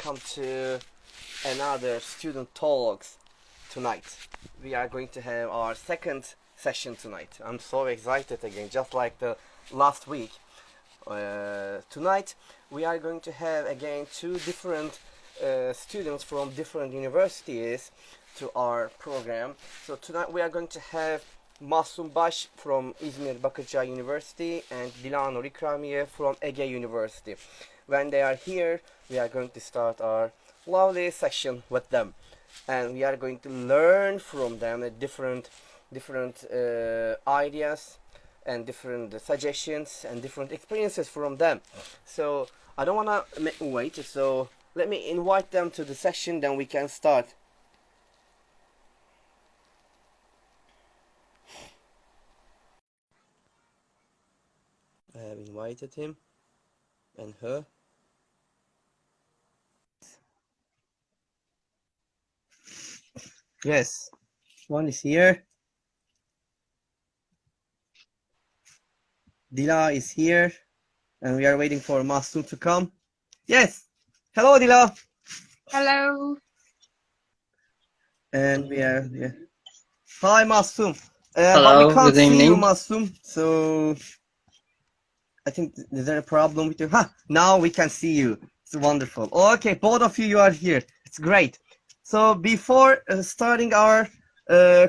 welcome to another student talks tonight. We are going to have our second session tonight. I'm so excited again, just like the last week. Tonight we are going to have again two different students from different universities to our program. So tonight we are going to have Mahsum Baş from İzmir Bakırçay University and Dila Nur İkramiye from Ege University. When they are here, we are going to start our lovely session with them, and we are going to learn from them different ideas and different suggestions and different experiences from them. So I don't want to wait, so let me invite them to the session, then we can start. I have invited him and her. Yes, one is here. Dila is here, and we are waiting for Mahsum to come. Yes, hello Dila. Hello. And we are here. Hi Mahsum. Hello, but we can't good see you, evening. Mahsum. So I think is there a problem with you? Now we can see you. It's wonderful. Okay, both of you are here. It's great. So before starting our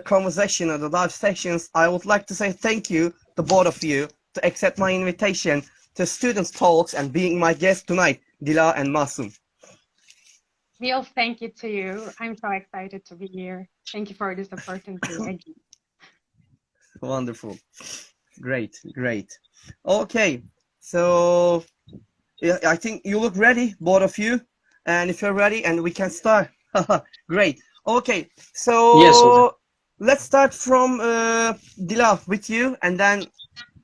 conversation or the live sessions, I would like to say thank you to both of you to accept my invitation to students' talks and being my guest tonight, Dila and Mahsum. Real thank you to you. I'm so excited to be here. Thank you for this opportunity again. Wonderful. Great. Okay, so yeah, I think you look ready, both of you. And if you're ready, and we can start. Great. Okay, so Yes, let's start from Dila with you, and then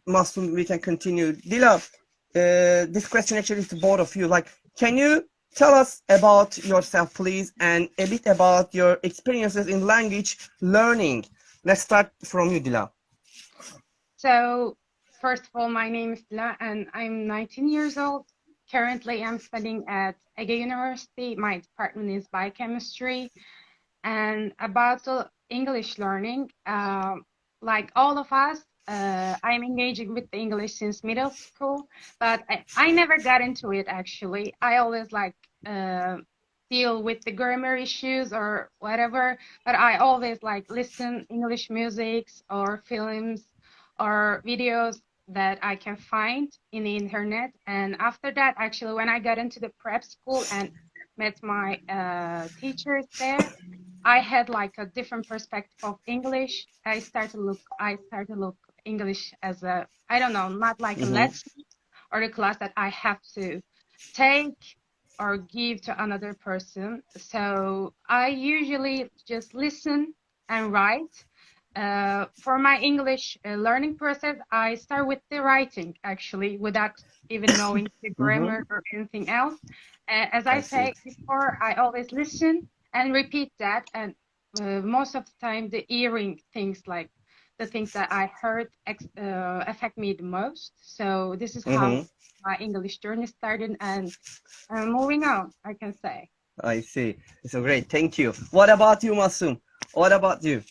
Mahsum, we can continue. Dila, this question actually is to both of you. Like, can you tell us about yourself, please, and a bit about your experiences in language learning? Let's start from you, Dila. So, first of all, my name is Dila and I'm 19 years old. Currently, I'm studying at Ege University. My department is biochemistry. And about the English learning, like all of us, I'm engaging with the English since middle school, but I never got into it actually. I always deal with the grammar issues or whatever, but I always listen English musics or films or videos that I can find in the internet. And after that, actually, when I got into the prep school and met my teachers there, I had a different perspective of English. I started to look English as a, I don't know, not like a lesson or a class that I have to take or give to another person. So I usually just listen and write. For my English learning process, I start with the writing actually, without even knowing the grammar or anything else. As I say before, I always listen and repeat that, and most of the time the hearing things, like the things that I heard affect me the most. So this is how my English journey started, and moving on, I can say. I see. So great, thank you. What about you, Mahsum? What about you?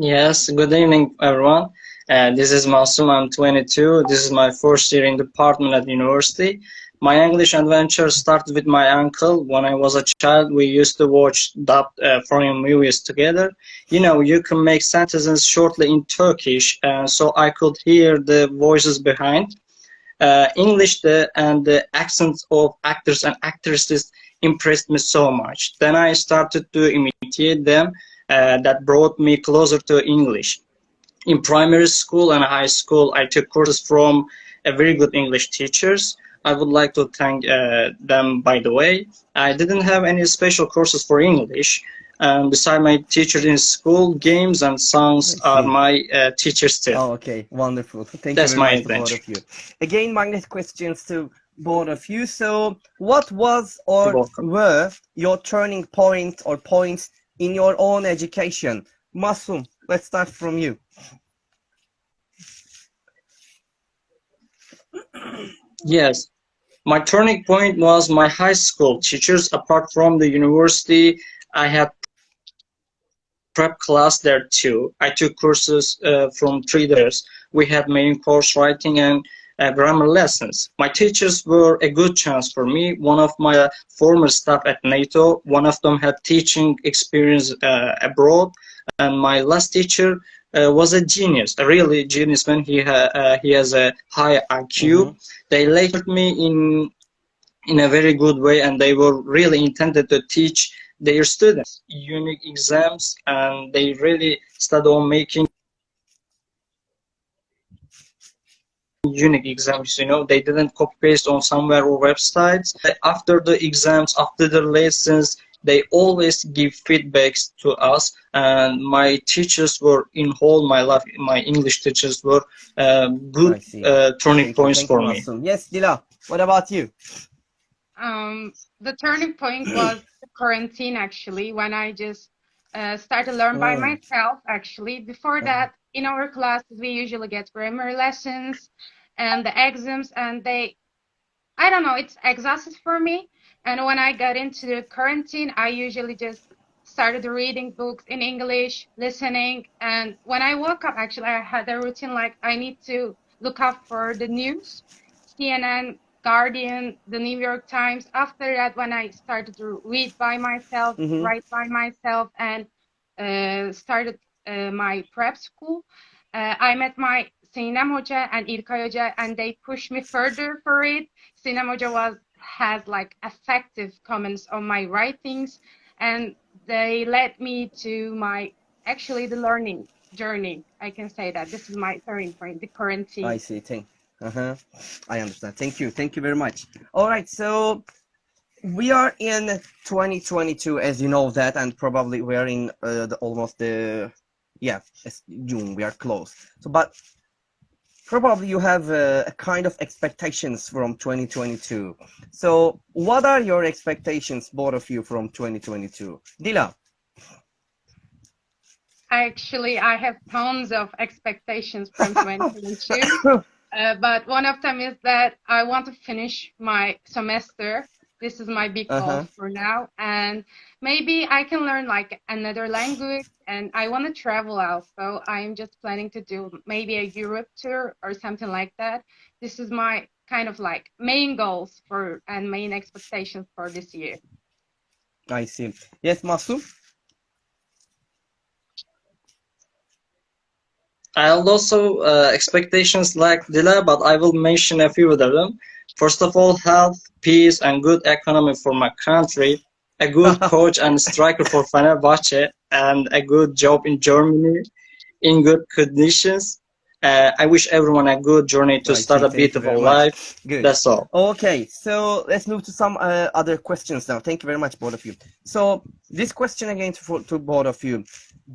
Yes, good evening, everyone. This is Mahsum. I'm 22. This is my first year in department at university. My English adventure started with my uncle. When I was a child, we used to watch dubbed foreign movies together. You know, you can make sentences shortly in Turkish, so I could hear the voices behind. English and the accents of actors and actresses impressed me so much. Then I started to imitate them. That brought me closer to English. In primary school and high school, I took courses from very good English teachers. I would like to thank them, by the way. I didn't have any special courses for English. Beside my teachers in school, games and songs are my teachers too. Oh, okay, wonderful. Thank That's you very my much to both adventure. of you. Again, my next questions to both of you. So, what was or were your turning point or points in your own education? Mahsum, let's start from you. Yes, my turning point was my high school teachers. Apart from the university, I had prep class there too. I took courses from 3 days. We had main course writing and grammar lessons. My teachers were a good chance for me. One of my former staff at NATO, one of them had teaching experience abroad, and my last teacher was a genius, a really genius man. He has a high IQ. They lectured me in a very good way, and they were really intended to teach their students unique exams, and they really study on making unique exams. They didn't copy paste on somewhere or websites. After the exams, after the lessons, they always give feedbacks to us, and my teachers were in whole my life, my English teachers were good turning points for me. Mahsum. Yes, Dila, what about you? The turning point was the quarantine, actually, when I just started to learn by myself, actually. Before that, in our classes, we usually get grammar lessons and the exams, and I don't know, it's exhausted for me. And when I got into the quarantine, I usually just started reading books in English, listening. And when I woke up, actually, I had a routine like I need to look up for the news, CNN, Guardian, the New York Times. After that, when I started to read by myself, write by myself, and started my prep school, I met my Sinem Hoca and İlkay Hoca, and they pushed me further for it. Sinem Hoca has like effective comments on my writings, and they led me to the learning journey. I can say that this is my turning point, the quarantine. I see. I understand. Thank you very much. All right, so we are in 2022, as you know that, and probably we are in it's June. We are close. So, but probably you have a kind of expectations from 2022. So, what are your expectations, both of you, from 2022? Dila. Actually, I have tons of expectations from 2022. But one of them is that I want to finish my semester. This is my big goal for now. And maybe I can learn like another language, and I want to travel out. So I'm just planning to do maybe a Europe tour or something like that. This is my kind of like main goals and main expectations for this year. I see. Yes, Mahsum? I have also expectations like Dila, but I will mention a few of them. First of all, health, peace, and good economy for my country, a good coach and striker for Fenerbahce, and a good job in Germany in good conditions. I wish everyone a good journey to start a beautiful life. Good. That's all. Okay, so let's move to some other questions now. Thank you very much, both of you. So this question again to both of you.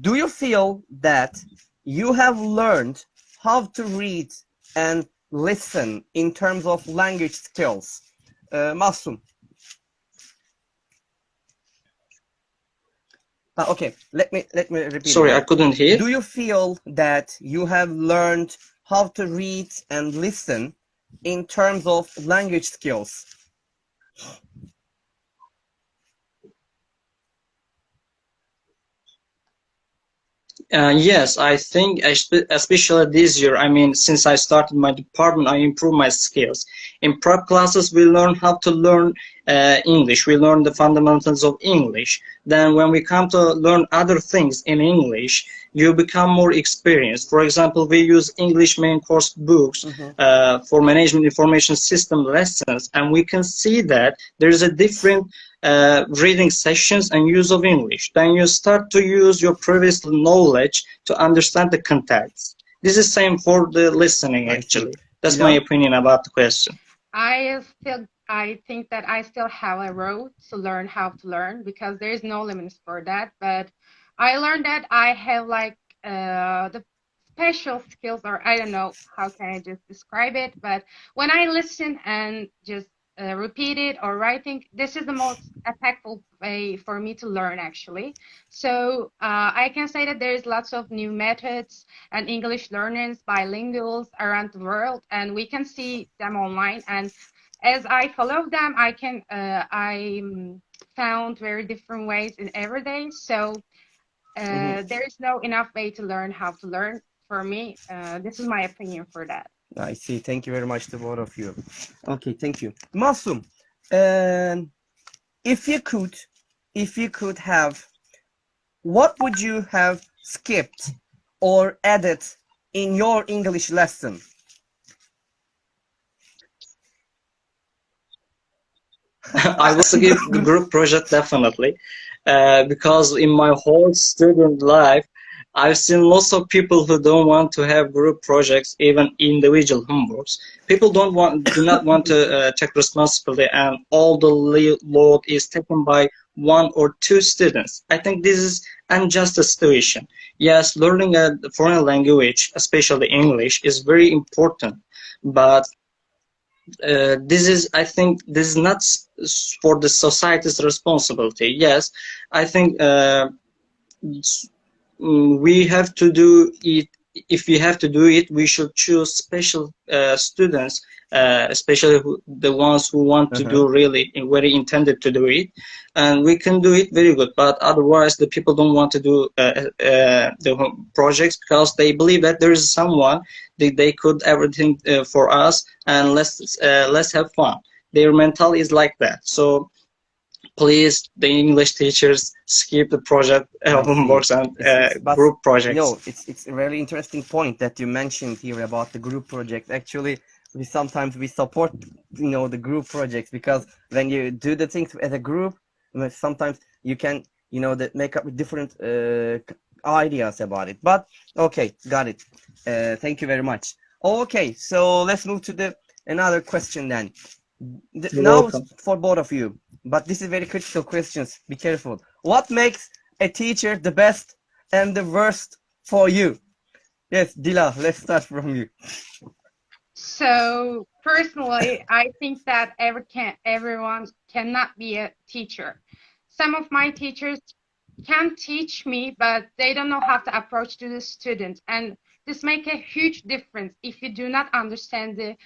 Do you feel that you have learned how to read and listen in terms of language skills? Mahsum. Okay, let me repeat. Sorry, I couldn't hear. Do you feel that you have learned how to read and listen in terms of language skills? Yes, I think especially this year, since I started my department, I improved my skills. In prep classes, we learn how to learn English. We learn the fundamentals of English. Then when we come to learn other things in English, you become more experienced. For example, we use English main course books for management information system lessons, and we can see that there's a different reading sessions and use of English. Then you start to use your previous knowledge to understand the context. This is same for the listening, actually. That's my opinion about the question. I think that I still have a road to learn how to learn, because there is no limits for that. But I learned that I have like the special skills, or I don't know how can I just describe it. But when I listen and just repeat it or writing. This is the most effective way for me to learn, actually. So I can say that there's lots of new methods and English learners, bilinguals around the world, and we can see them online. And as I follow them, I found very different ways in every day. So there is no enough way to learn how to learn. For me, this is my opinion for that. I see. Thank you very much to both of you. Okay, thank you. Mahsum, if you could have, what would you have skipped or added in your English lesson? I will skip the group project definitely, because in my whole student life, I've seen lots of people who don't want to have group projects, even individual homeworks. People do not want to take responsibility, and all the load is taken by one or two students. I think this is unjust situation. Yes, learning a foreign language, especially English, is very important, but I think this is not for the society's responsibility. Yes, I think we have to do it. If we have to do it, we should choose special students, especially the ones who want to do really very intended to do it, and we can do it very good. But otherwise, the people don't want to do the projects because they believe that there is someone that they could everything for us, and let's have fun. Their mental is like that. So please, the English teachers, skip the project homeworks and group projects. No, it's a really interesting point that you mentioned here about the group project. Actually, sometimes we support the group projects, because when you do the things as a group, sometimes you can make up with different ideas about it. But okay, got it. Thank you very much. Okay, so let's move to another question then. Now for both of you, but this is very critical questions. Be careful. What makes a teacher the best and the worst for you? Yes, Dila, let's start from you. So personally, I think that everyone cannot be a teacher. Some of my teachers can teach me, but they don't know how to approach to the student, and this make a huge difference. If you do not understand the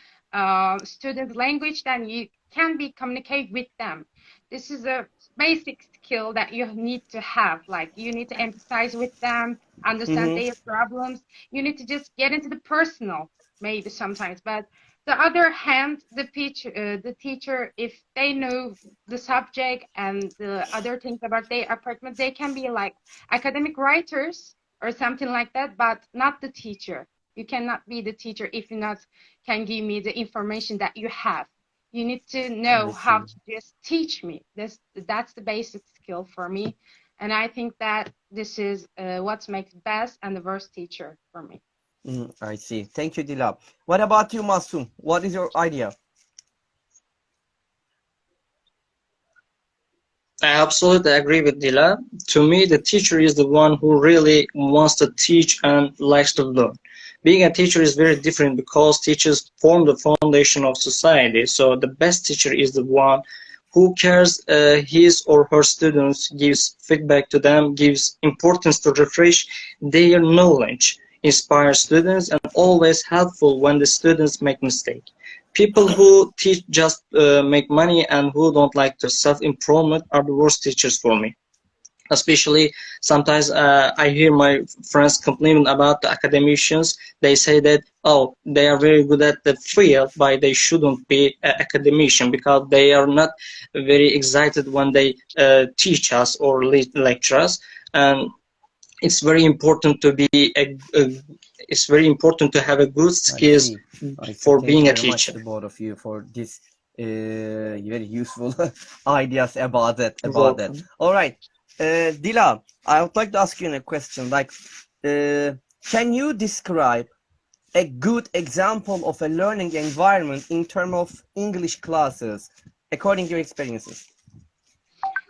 student language, then you can communicate with them. This is a basic skill that you need to have. Like, you need to empathize with them, understand their problems. You need to just get into the personal, maybe sometimes. But the other hand, the teacher, if they know the subject and the other things about their apartment, they can be like academic writers or something like that, but not the teacher. You cannot be the teacher if you not can give me the information that you have. You need to know how to just teach me. That's the basic skill for me, and I think that this is what makes best and the worst teacher for me. I see. Thank you, Dila. What about you, Mahsum? What is your idea? I absolutely agree with Dila. To me, the teacher is the one who really wants to teach and likes to learn. Being a teacher is very different because teachers form the foundation of society. So the best teacher is the one who cares his or her students, gives feedback to them, gives importance to refresh their knowledge, inspire students, and always helpful when the students make mistakes. People who teach just make money and who don't like to self-improvement are the worst teachers for me. Especially sometimes I hear my friends complaining about the academicians. They say that, oh, they are very good at the field, but they shouldn't be an academician because they are not very excited when they teach us or lecture us. And it's very important to be it's very important to have a good skills for being a teacher. Thank you very much to both of you for this very useful ideas about that. All right. Dila, I would like to ask you a question. Like, can you describe a good example of a learning environment in terms of English classes, according to your experiences?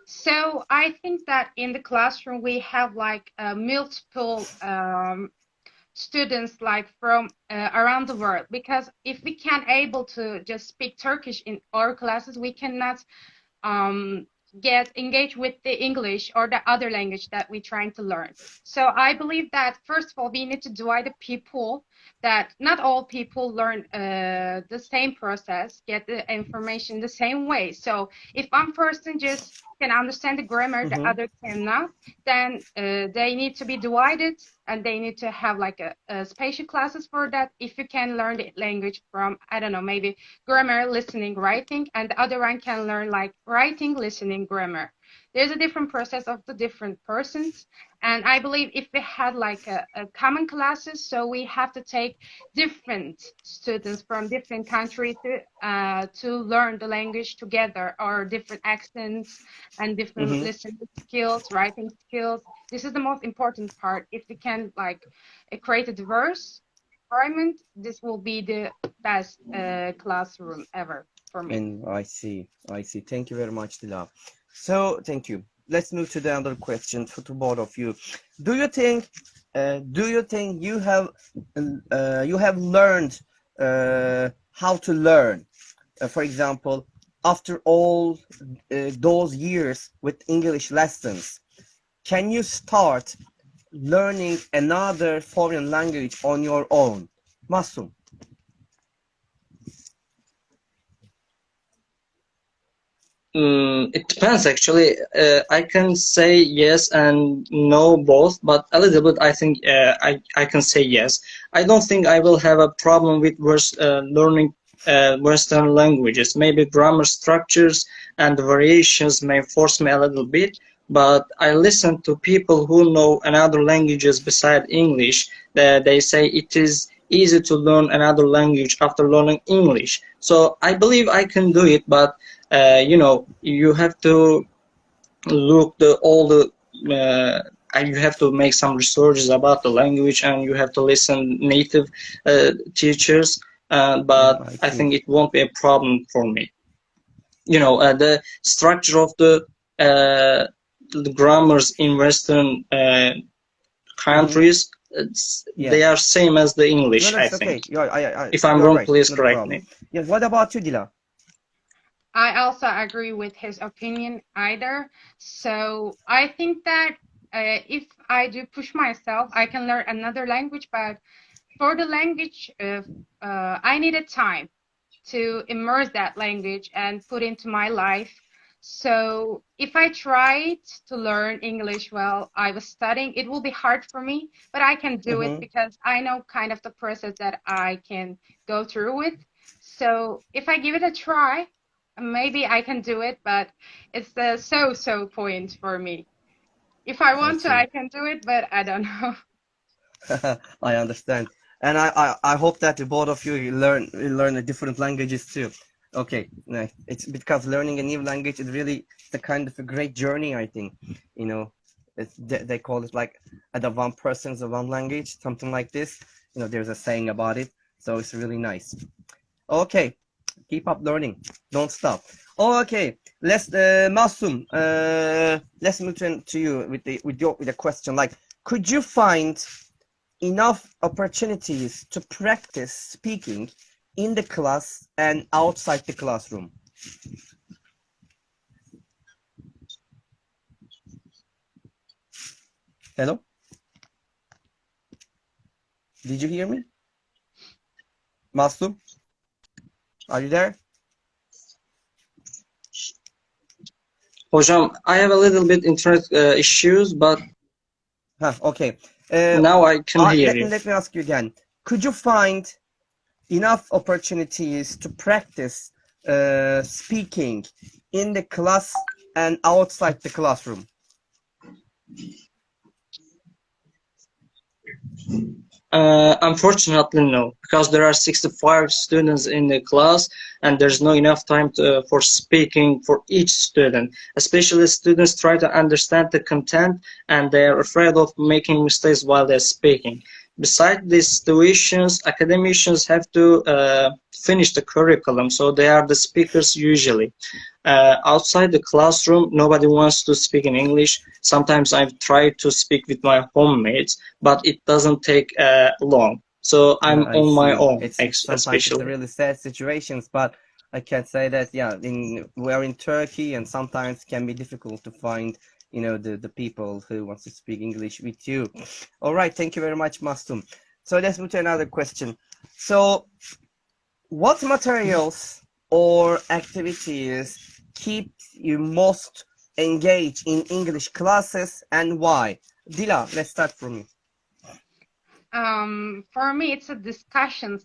So I think that in the classroom we have like multiple students like from around the world, because if we can't able to just speak Turkish in our classes, we cannot get engaged with the English or the other language that we're trying to learn. So I believe that first of all, we need to divide the people, that not all people learn the same process, get the information the same way. So if one person just can understand the grammar, the other cannot, then they need to be divided, and they need to have like a special classes for that. If you can learn the language from, I don't know, maybe grammar, listening, writing, and the other one can learn like writing, listening, grammar. There's a different process of the different persons. And I believe if we had like a common classes, so we have to take different students from different countries to learn the language together, or different accents and different listening skills, writing skills. This is the most important part. If we can like create a diverse environment, this will be the best classroom ever for me. And I see. Thank you very much, Dila. So thank you. Let's move to the other question for to both of you. Do you think you have learned how to learn? For example, after all those years with English lessons, can you start learning another foreign language on your own? Mahsum. It depends actually. I can say yes and no both, but a little bit I think I can say yes. I don't think I will have a problem with learning Western languages. Maybe grammar structures and the variations may force me a little bit, but I listen to people who know another languages beside English. They say it is easy to learn another language after learning English. So I believe I can do it, but you know, you have to look and you have to make some researches about the language, and you have to listen native teachers. But I think it won't be a problem for me. You know, the structure of the grammars in Western countries, they are same as the English. No, I okay. think. If I'm wrong, right. please No correct problem. me. Yeah. What about you, Dila? I also agree with his opinion either. So I think that if I do push myself, I can learn another language, but for the language, I needed time to immerse that language and put into my life. So if I tried to learn English while I was studying, it will be hard for me, but I can do it because I know kind of the process that I can go through with. So if I give it a try, maybe I can do it, but it's the so point for me. If I want to, I can do it, but I don't know. I understand. And I hope that the both of you learn the different languages too. Okay, nice. It's because learning a new language is really the kind of a great journey, I think. You know, they call it like the one person's one language, something like this. You know, there's a saying about it. So it's really nice. Okay, keep up learning. Don't stop. Okay, let's Mahsum. Let's move to you with a question. Like, could you find enough opportunities to practice speaking in the class and outside the classroom? Hello? Did you hear me? Mahsum? Are you there? Hocam, I have a little bit internet issues, but okay. Now I can hear you. Let me ask you again. Could you find enough opportunities to practice speaking in the class and outside the classroom? Unfortunately, no, because there are 65 students in the class, and there's not enough time for speaking for each student. Especially students try to understand the content, and they are afraid of making mistakes while they're speaking. Besides these situations, academicians have to finish the curriculum, so they are the speakers usually. outside the classroom, nobody wants to speak in English. Sometimes I've tried to speak with my homemates, but it doesn't take long. So I'm I on my see. own, Sometimes it's a especially. really sad situations, but I can say that yeah, we're in Turkey, and sometimes can be difficult to find the people who wants to speak English with you. All right, thank you very much, Mahsum. So let's move to another question. So, what materials or activities keep you most engaged in English classes, and why? Dila, let's start from you. For me, it's a discussion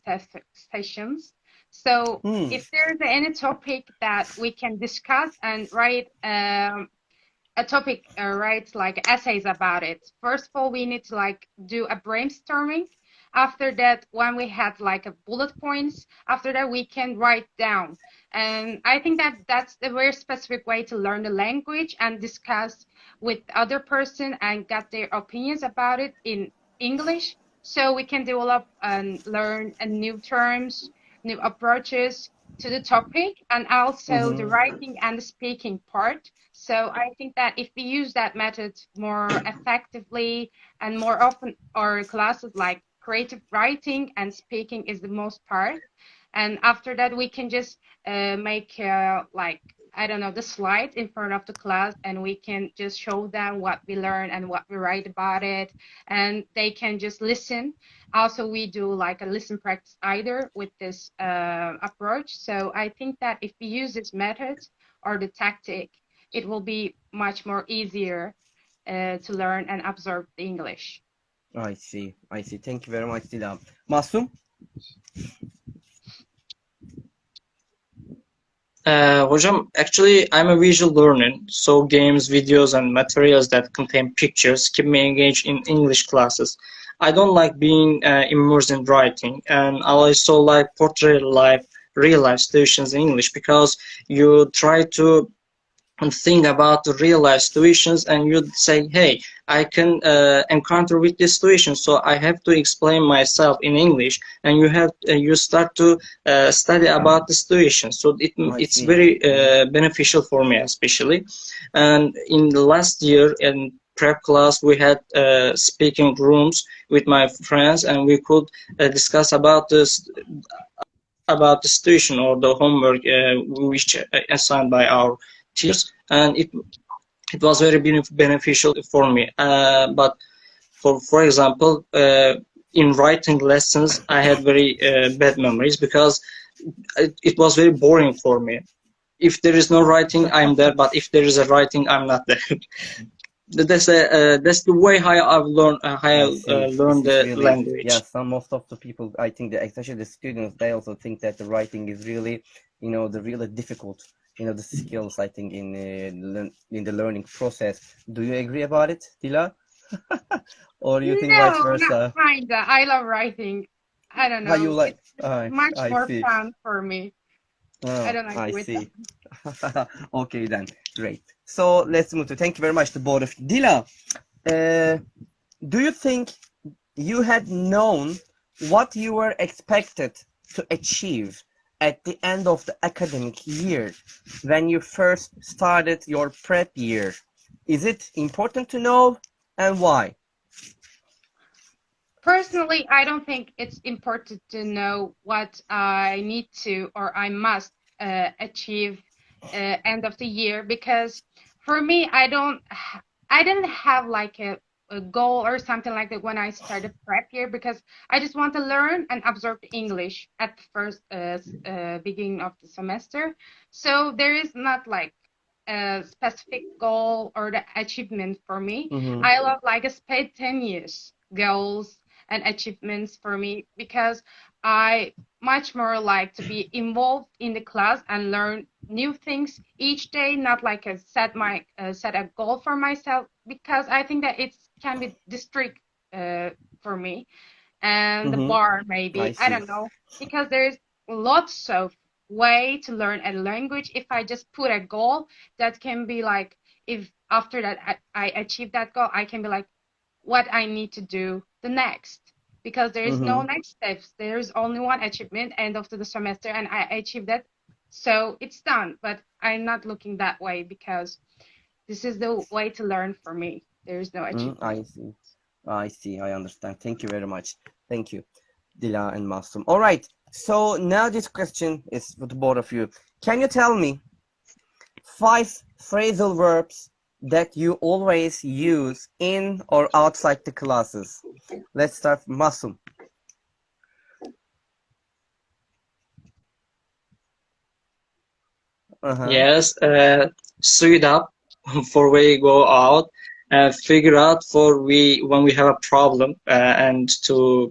sessions. So if there's any topic that we can discuss and write a topic, write like essays about it. First of all, we need to like do a brainstorming. After that, when we have like a bullet points, after that we can write down. And I think that that's a very specific way to learn the language and discuss with other person and get their opinions about it in English. So we can develop and learn new terms, new approaches to the topic, and also the writing and the speaking part. So I think that if we use that method more effectively and more often, our classes like creative writing and speaking is the most part. And after that, we can just make like, I don't know, the slide in front of the class, and we can just show them what we learn and what we write about it, and they can just listen. Also, we do like a listen practice either with this approach. So I think that if we use this method or the tactic, it will be much more easier to learn and absorb the English. I see. Thank you very much, Dila. Mahsum? Hocam, actually, I'm a visual learner, so games, videos, and materials that contain pictures keep me engaged in English classes. I don't like being immersed in writing, and I also like portray real life situations in English because you try to think about the real life situations, and you say, hey, I can encounter with this situation, so I have to explain myself in English, and you start to study about the situation. So it's very beneficial for me, especially. And in the last year in prep class, we had speaking rooms with my friends, and we could discuss about the situation or the homework which assigned by our teachers, and it was very beneficial for me. But for example, in writing lessons, I had very bad memories because it was very boring for me. If there is no writing, I'm there, but if there is a writing, I'm not there. That's the way how I've learned the really, language. Yeah, most of the people, I think that especially the students, they also think that the writing is really, the really difficult, the skills, I think, in the learning process. Do you agree about it, Dila? Or do you think vice versa? No, not kinda. I love writing. I don't know. How you like? It's much more fun for me. I don't agree with that. Okay, then. Great. So let's move to. Thank you very much to both of you. Dila, do you think you had known what you were expected to achieve at the end of the academic year when you first started your prep year? Is it important to know, and why? Personally, I don't think it's important to know what I need to or I must achieve end of the year, because for me, I didn't have like a goal or something like that when I started prep year, because I just want to learn and absorb English at the first beginning of the semester. So there is not like a specific goal or the achievement for me. I love like a spontaneous goals and achievements for me, because I much more like to be involved in the class and learn new things each day, not like a set a goal for myself, because I think that it can be district for me, and the bar maybe, I don't know, because there's lots of way to learn a language. If I just put a goal, that can be like, if after that I achieve that goal, I can be like, what I need to do the next, because there is no next steps. There's only one achievement end of the semester, and I achieved that. So it's done, but I'm not looking that way because this is the way to learn for me. There is no achievement. I see. I understand. Thank you very much. Thank you, Dila and Mahsum. All right. So now this question is for the both of you. Can you tell me 5 phrasal verbs that you always use in or outside the classes? Let's start with Mahsum. Yes, suit up for we go out, figure out for we when we have a problem, and to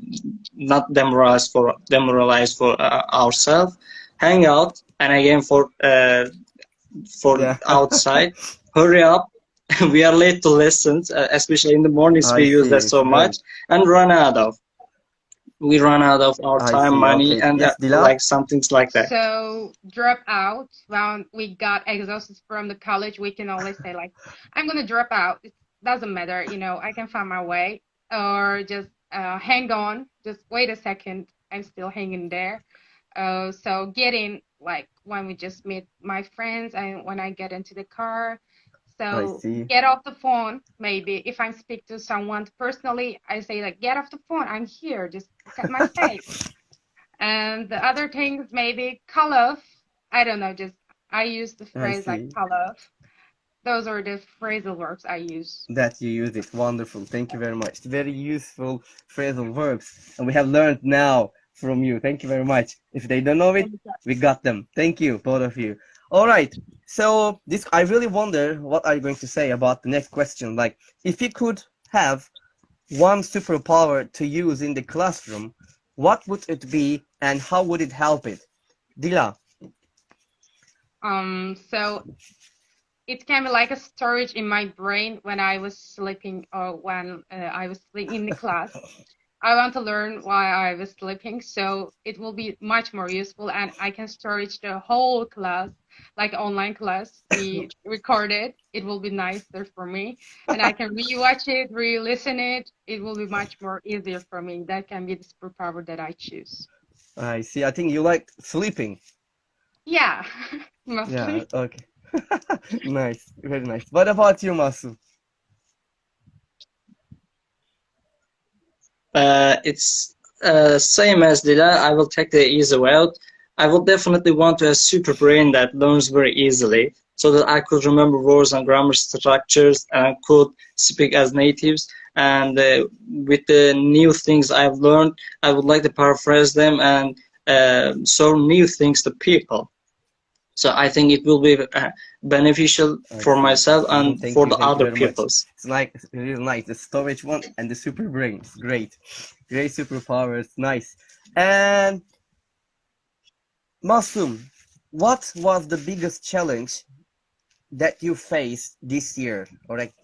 not demoralize for ourselves, hang out, and again for Yeah. outside, hurry up. We are late to lessons, especially in the mornings I we use see. that It's so much, great. and we run out of our I time, see. money, Okay. and Yes, Dila? like some things like that. So drop out when we got exhausted from the college, we can always say like, I'm gonna drop out. It doesn't matter, I can find my way. Or just hang on, just wait a second, I'm still hanging there. So getting like when we just meet my friends and when I get into the car. I So see. get off the phone, maybe if I speak to someone personally, I say like, get off the phone, I'm here, just look at my face. And the other things, maybe call off. I don't know, just I use the I phrase like see. call off. Those are the phrasal verbs I use. That you use it. Wonderful. Thank you very much. Very useful phrasal verbs. And we have learned now from you. Thank you very much. If they don't know it, we got them. Thank you, both of you. All right. So this, I really wonder what are you going to say about the next question. Like, if you could have one superpower to use in the classroom, what would it be and how would it help it? Dila. So it can be like a storage in my brain when I was sleeping or when I was in the class. I want to learn why I was sleeping, so it will be much more useful, and I can storage the whole class, like online class. We record it. It will be nicer for me, and I can rewatch it, re-listen it. It will be much more easier for me. That can be the superpower that I choose. I see. I think you like sleeping. Yeah, Yeah, mostly. okay. Nice. Very nice. What about you, Masu? It's same as Dila. I will take the easy route. I will definitely want to have super brain that learns very easily, so that I could remember words and grammar structures and could speak as natives. And with the new things I've learned, I would like to paraphrase them and show new things to people. So I think it will be beneficial I for see. myself and Thank for you. the Thank you other very much. peoples. It's like it's really nice. The storage one and the super brain. It's great. Great superpowers. Nice. And Masum, what was the biggest challenge that you faced this year? Or like,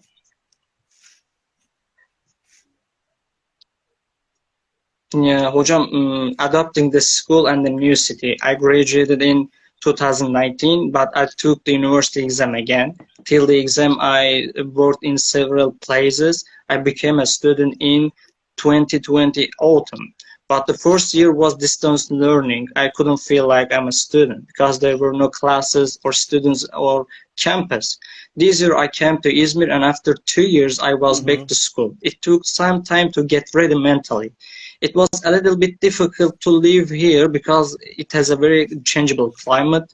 Yeah, hocam, adapting the school and the new city. I graduated in 2019, but I took the university exam again. Till the exam, I worked in several places. I became a student in 2020 autumn. But the first year was distance learning. I couldn't feel like I'm a student because there were no classes or students or campus. This year I came to Izmir, and after 2 years I was back mm-hmm. to school. It took some time to get ready mentally. It was a little bit difficult to live here because it has a very changeable climate.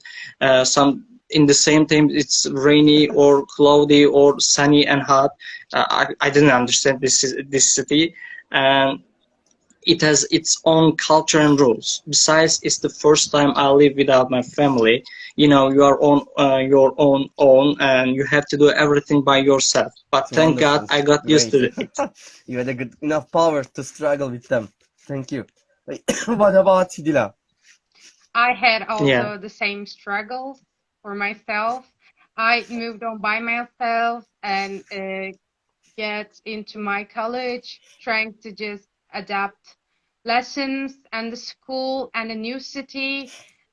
Some in the same time it's rainy or cloudy or sunny and hot. I didn't understand this city, and it has its own culture and rules. Besides, it's the first time I live without my family. You know, you are on your own, and you have to do everything by yourself. But It's thank God wonderful. I got used Great. to it. You had a good enough power to struggle with them. Thank you. What about Dila? I had Yeah. also the same struggles for myself. I moved on by myself and get into my college, trying to just adapt lessons and the school and a new city.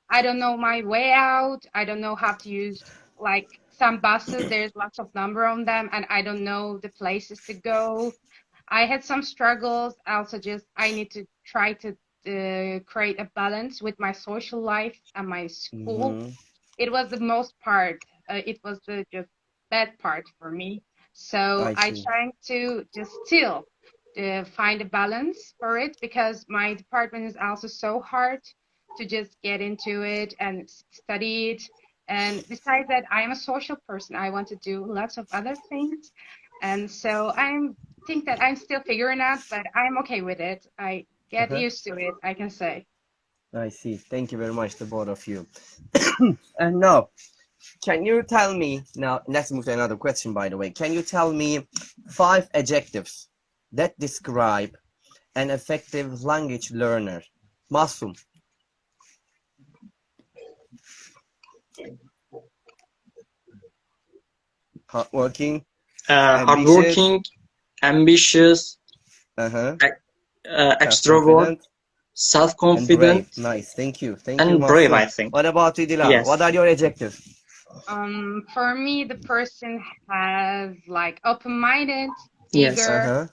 I don't know my way out. I don't know how to use like some buses. There's lots of number on them, and I don't know the places to go. I had some struggles. Also, just I need to try to create a balance with my social life and my school. Mm-hmm. It was the most part. It was the just bad part for me. So I I see. trying to just still find a balance for it, because my department is also so hard to just get into it and study it. And besides that, I am a social person. I want to do lots of other things. And so I think that I'm still figuring out, but I'm okay with it. I get Uh-huh. used to it, I can say. I see. Thank you very much, the both of you. And now, can you tell me, now let's move to another question, by the way. Can you tell me 5 adjectives that describe an effective language learner? Mahsum. Hardworking, ambitious, Hardworking, ambitious, uh-huh, extrovert, self-confident, and self-confident, brave. Nice. Thank you. Thank you, and brave, I Mahsum. think. What about you, Dila? Yes. What are your adjectives? For me, the person has like open-minded, Yes. eager, Uh-huh.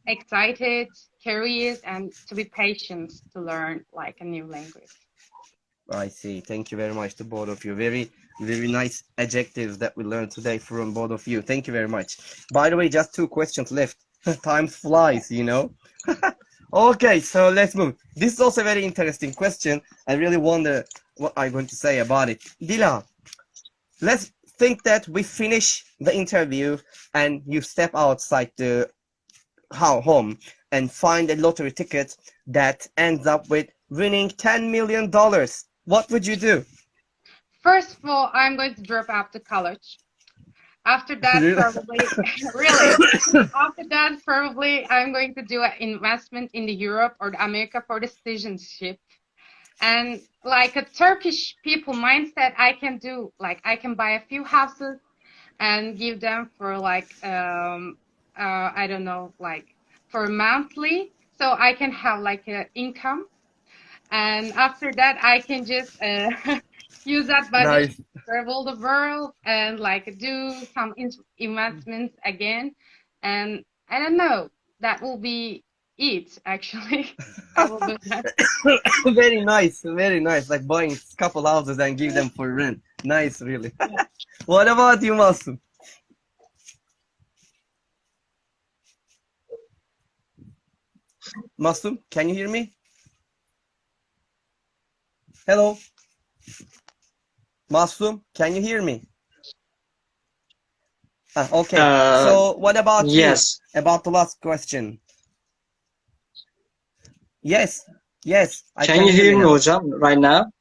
excited, curious, and to be patient to learn like a new language. I see. Thank you very much to both of you. Very, very nice adjectives that we learned today from both of you. Thank you very much. By the way, just 2 questions left. Time flies, you know. Okay, so let's move. This is also a very interesting question. I really wonder what I'm going to say about it. Dila, let's think that we finish the interview and you step outside the home and find a lottery ticket that ends up with winning $10 million. What would you do? First of all, I'm going to drop out to college. After that, Really? probably, really, after that, probably I'm going to do an investment in the Europe or the America for the citizenship. And like a Turkish people mindset, I can do, like, I can buy a few houses and give them for like, I don't know, like for monthly. So I can have like an income. And after that, I can just use that budget Nice. to travel the world and like do some investments again. And I don't know, that will be it actually. I will do that. Very nice, very nice. Like buying a couple houses and give them for rent. Nice, really. What about you, Mahsum? Mahsum, can you hear me? Hello? Mahsum, can you hear me? Okay, so what about Yes. you? About the last question. Yes, yes, I Can you hear me, now. hocam, right now?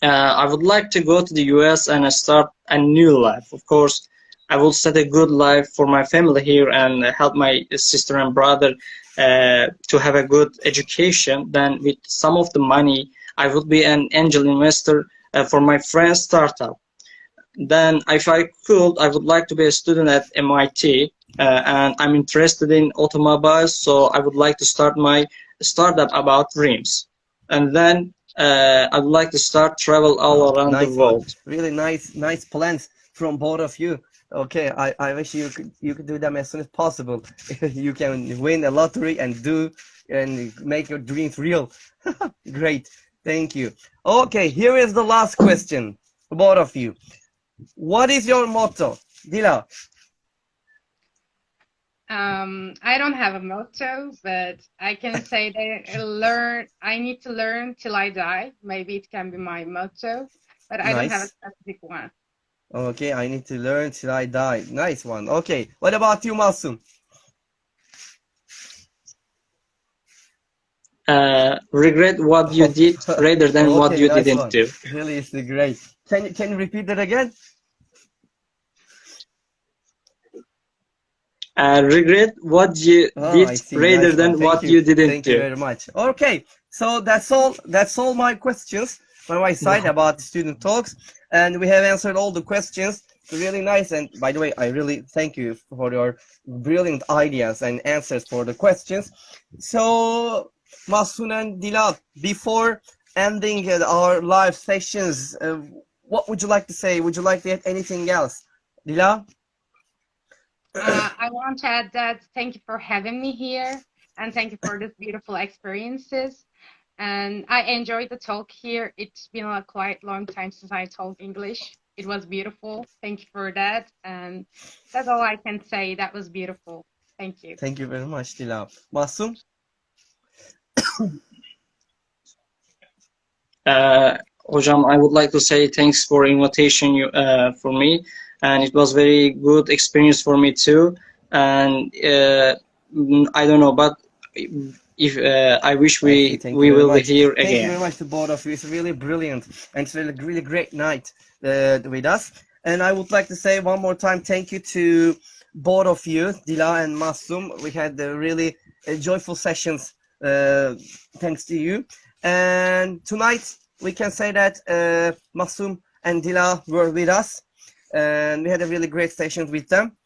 I would like to go to the US and start a new life. Of course, I will set a good life for my family here and help my sister and brother to have a good education. Then with some of the money, I would be an angel investor for my friend's startup. Then if I could, I would like to be a student at MIT, and I'm interested in automobiles, so I would like to start my startup about dreams. And then I'd like to start travel all around the Nice one. world. Really nice plans from both of you. Okay, I wish you could do them as soon as possible. You can win a lottery and make your dreams real. Great, thank you. Okay, here is the last question for both of you. What is your motto, Dila? I don't have a motto, but I can say that I need to learn till I die. Maybe it can be my motto, but I don't have a Nice. specific one. Okay, I need to learn till I die. Nice one. Okay, what about you, Mahsum? Regret what you did rather than what you nice didn't one. do. Really, it's great. Can you repeat that again? Regret what you did I see. rather Nice than one. what Thank you didn't Thank do. you very much. Okay, so that's all my questions from my side about the student talks, and we have answered all the questions. Really nice, and by the way, I really thank you for your brilliant ideas and answers for the questions. So, Mahsum and Dila, before ending our live sessions, what would you like to say? Would you like to add anything else, Dila? I want to add that thank you for having me here. and thank you for this beautiful experiences. And I enjoyed the talk here. It's been a quite long time since I talked English. It was beautiful. Thank you for that. And that's all I can say. That was beautiful. Thank you. Thank you very much, Dila. Mahsum? Hocam, I would like to say thanks for invitation for me, and it was very good experience for me too. And I don't know, but if I wish we will be here again. Thank you very much to both of you. It's really brilliant, and it's really great night with us. And I would like to say one more time thank you to both of you, Dila and Mahsum. We had really joyful sessions thanks to you. And tonight we can say that Mahsum and Dila were with us, and we had a really great session with them.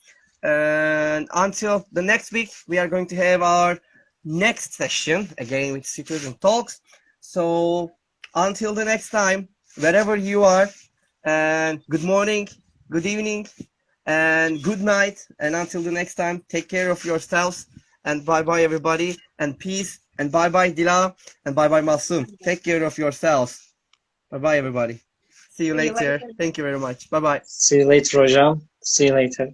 And until the next week, we are going to have our next session again with Citizen Talks. So until the next time, wherever you are, and good morning, good evening, and good night. And until the next time, take care of yourselves, and bye-bye everybody, and peace, and bye-bye Dila, and bye-bye Mahsum. Take care of yourselves. Bye-bye everybody. See you later. Thank you very much. Bye-bye. See you later hocam. See you later.